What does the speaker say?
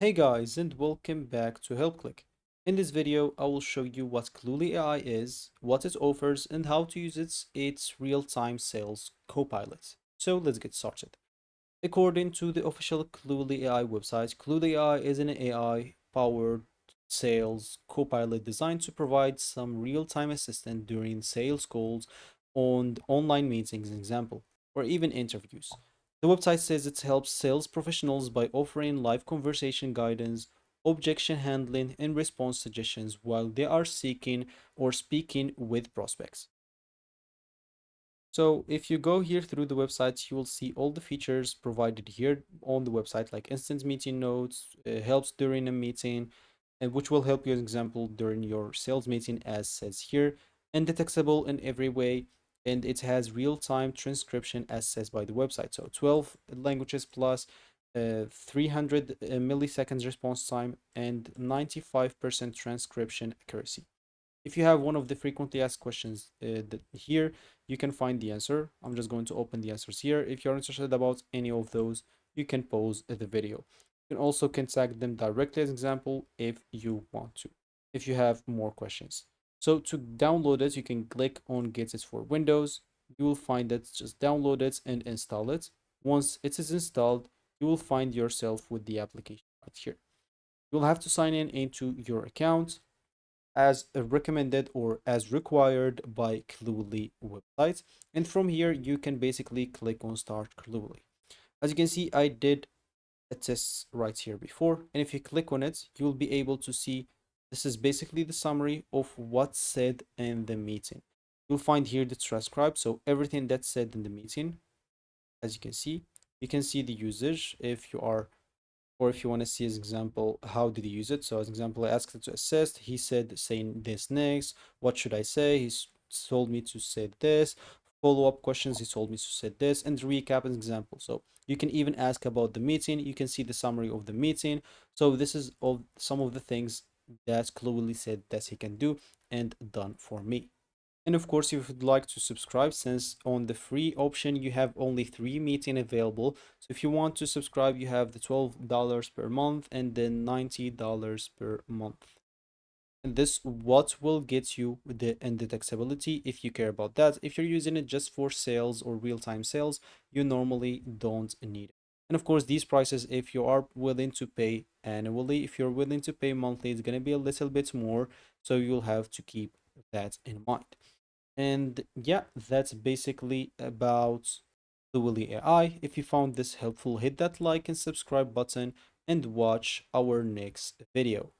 Hey guys, and welcome back to HelpClick. In this video, I will show you what Cluely AI is, what it offers, and how to use its real-time sales copilot. So let's get started. According to the official Cluely AI website, Cluely AI is an AI-powered sales copilot designed to provide some real-time assistance during sales calls on online meetings, example, or even interviews. The website says it helps sales professionals by offering live conversation guidance, objection handling, and response suggestions while they are seeking or speaking with prospects. So if you go here through the website, you will see all the features provided here on the website, like instant meeting notes, helps during a meeting, and which will help you, as example, during your sales meeting, as says here, and detectable in every way. And it has real-time transcription, as says by the website. So 12 languages plus 300 milliseconds response time and 95% transcription accuracy. If you have one of the frequently asked questions here, you can find the answer. I'm just going to open the answers here. If you're interested about any of those, you can pause the video. You can also contact them directly as example if you want to, if you have more questions. So to download it, you can click on Get It for Windows. You will find it, just download it and install it. Once it is installed, you will find yourself with the application right here. You'll have to sign in into your account as recommended or as required by Cluely website. And from here, you can basically click on Start Cluely. As you can see, I did a test right here before. And if you click on it, you'll be able to see this is basically the summary of what's said in the meeting. You'll find here the transcribe. So everything that's said in the meeting, as you can see the usage if you are or if you want to see as example how did he use it. So as example, I asked it to assist, he said saying this next, what should I say, he's told me to say this, follow-up questions, he told me to say this, and recap as example. So you can even ask about the meeting, you can see the summary of the meeting. So this is all some of the things that Chloe said that he can do and done for me. And of course, if you'd like to subscribe, since on the free option, you have only 3 meetings available. So if you want to subscribe, you have the $12 per month and then $90 per month. And this what will get you the indexability if you care about that. If you're using it just for sales or real-time sales, you normally don't need it. And of course, these prices, if you are willing to pay annually, if you're willing to pay monthly, it's going to be a little bit more. So you'll have to keep that in mind. And yeah, that's basically about the Willy AI. If you found this helpful, hit that like and subscribe button and watch our next video.